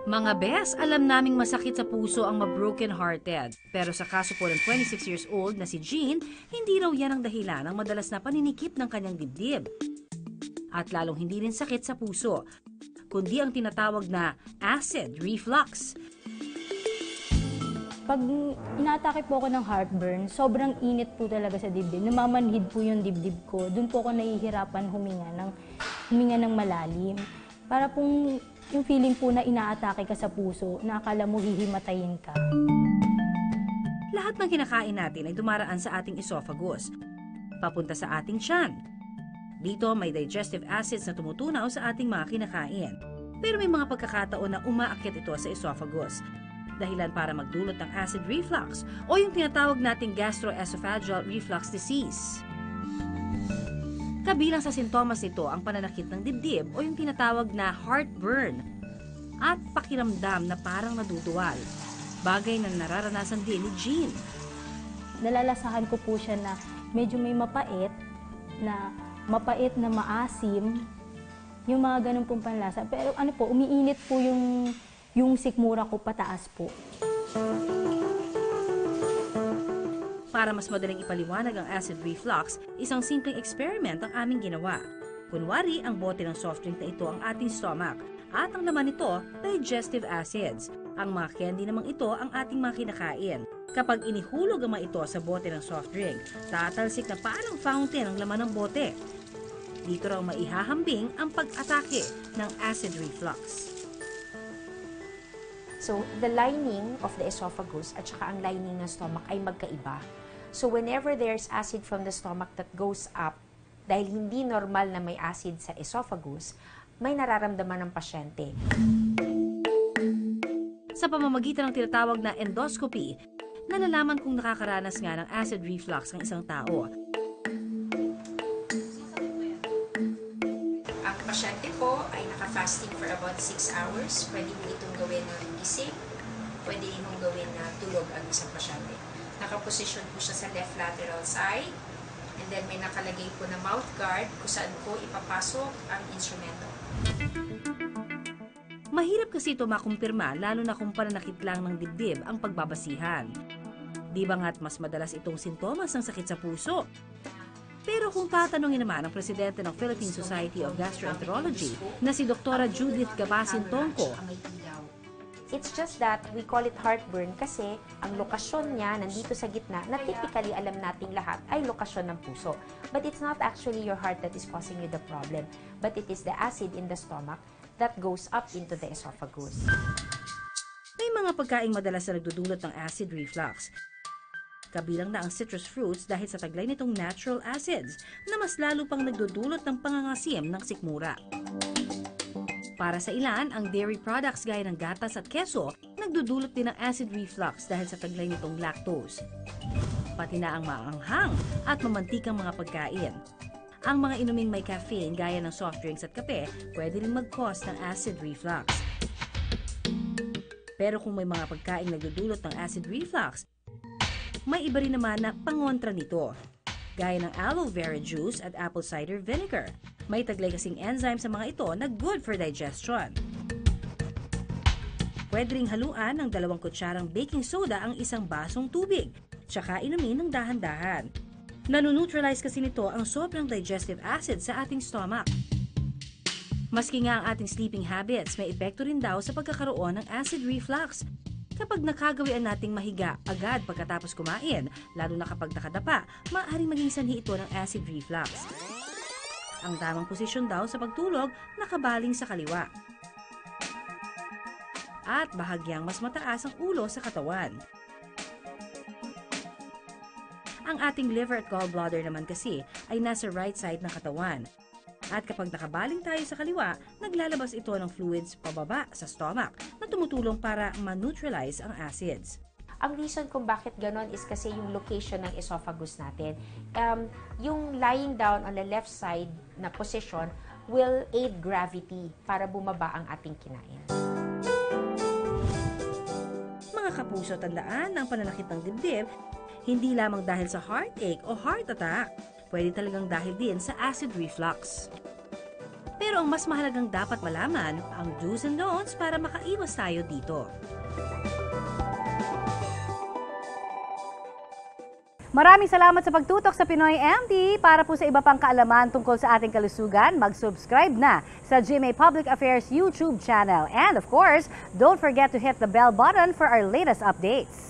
Mga bes, alam naming masakit sa puso ang ma-broken-hearted. Pero sa kaso po ng 26 years old na si Jean, hindi raw yan ang dahilan ng madalas na paninikip ng kanyang dibdib. At lalong hindi rin sakit sa puso, kundi ang tinatawag na acid reflux. Pag inaatake po ako ng heartburn, sobrang init po talaga sa dibdib. Namamanhid po yung dibdib ko. Doon po ako nahihirapan huminga ng malalim. Para pong yung feeling po na inaatake ka sa puso, na akala mo hihimatayin ka. Lahat ng kinakain natin ay dumaraan sa ating esophagus, papunta sa ating tiyan. Dito may digestive acids na tumutunaw sa ating mga kinakain. Pero may mga pagkakataon na umaakyat ito sa esophagus, dahilan para magdulot ng acid reflux o yung tinatawag nating gastroesophageal reflux disease. Kabilang sa sintomas nito ang pananakit ng dibdib o yung tinatawag na heartburn at pakiramdam na parang naduduwal, bagay na nararanasan din ni Jean. Nalalasahan ko po siya na medyo may mapait na maasim, yung mga ganun pong panlasa. Pero ano po, umiinit po yung sikmura ko pataas po. Para mas madaling ipaliwanag ang acid reflux, isang simpleng experiment ang aming ginawa. Kunwari, ang bote ng soft drink na ito ang ating stomach at ang laman nito, digestive acids. Ang mga candy namang ito ang ating mga kinakain. Kapag inihulog ang mga ito sa bote ng soft drink, tatalsik na parang fountain ang laman ng bote. Dito raw maihahambing ang pag-atake ng acid reflux. So, the lining of the esophagus at saka ang lining ng stomach ay magkaiba. So, whenever there's acid from the stomach that goes up, dahil hindi normal na may acid sa esophagus, may nararamdaman ng pasyente. Sa pamamagitan ng tinatawag na endoscopy, nalalaman kung nakakaranas nga ng acid reflux ang isang tao. Ang pasyente po ay naka-fasting for about 6 hours. Pwede mo itong gawin ng gising. Pwede itong gawin na tulog ang isang pasyente. Nakaposisyon po siya sa left lateral side. And then may nakalagay po na mouth guard kung saan po ipapasok ang instrumento. Mahirap kasi ito makumpirma lalo na kung pananakit lang ng dibdib ang pagbabasihan. Di ba nga't mas madalas itong sintomas ng sakit sa puso? Pero kung tatanungin naman ang presidente ng Philippine Society of Gastroenterology na si Dr. Judith Gabasin Tongco, it's just that we call it heartburn kasi ang lokasyon niya nandito sa gitna na typically alam nating lahat ay lokasyon ng puso. But it's not actually your heart that is causing you the problem, but it is the acid in the stomach that goes up into the esophagus. may mga pagkaing madalas na nagdudulot ng acid reflux. Kabilang na ang citrus fruits dahil sa taglay nitong natural acids na mas lalo pang nagdudulot ng pangangasim ng sikmura. Para sa ilan, ang dairy products gaya ng gatas at keso nagdudulot din ng acid reflux dahil sa taglay nitong lactose. Pati na ang maanghang at mamantikang mga pagkain. Ang mga inuming may caffeine gaya ng soft drinks at kape pwede rin mag-cause ng acid reflux. Pero kung may mga pagkain nagdudulot ng acid reflux, may iba rin naman na pangontra nito, gaya ng aloe vera juice at apple cider vinegar. May taglay kasing enzyme sa mga ito na good for digestion. Pwede ring haluan ng 2 kutsarang baking soda ang isang basong tubig, tsaka inumin ng dahan-dahan. Nanuneutralize kasi nito ang sobrang digestive acid sa ating stomach. Maski nga ang ating sleeping habits, may epekto rin daw sa pagkakaroon ng acid reflux. Kapag nakagawian nating mahiga agad pagkatapos kumain, lalo na kapag nakadapa, maaaring maging sanhi ito ng acid reflux. Ang tamang posisyon daw sa pagtulog, nakabaling sa kaliwa. At bahagyang mas mataas ang ulo sa katawan. Ang ating liver at gallbladder naman kasi ay nasa right side ng katawan. At kapag nakabaling tayo sa kaliwa, naglalabas ito ng fluids pababa sa stomach na tumutulong para ma-neutralize ang acids. Ang reason kung bakit ganon is kasi yung location ng esophagus natin. Yung lying down on the left side na position will aid gravity para bumaba ang ating kinain. Mga kapuso, tandaan ang pananakit ng dibdib, hindi lamang dahil sa heartache o heart attack. Pwede talagang dahil din sa acid reflux. Pero ang mas mahalagang dapat malaman, ang do's and don'ts para makaiwas tayo dito. Maraming salamat sa pagtutok sa Pinoy MD. Para po sa iba pang kaalaman tungkol sa ating kalusugan, mag-subscribe na sa GMA Public Affairs YouTube channel. And of course, don't forget to hit the bell button for our latest updates.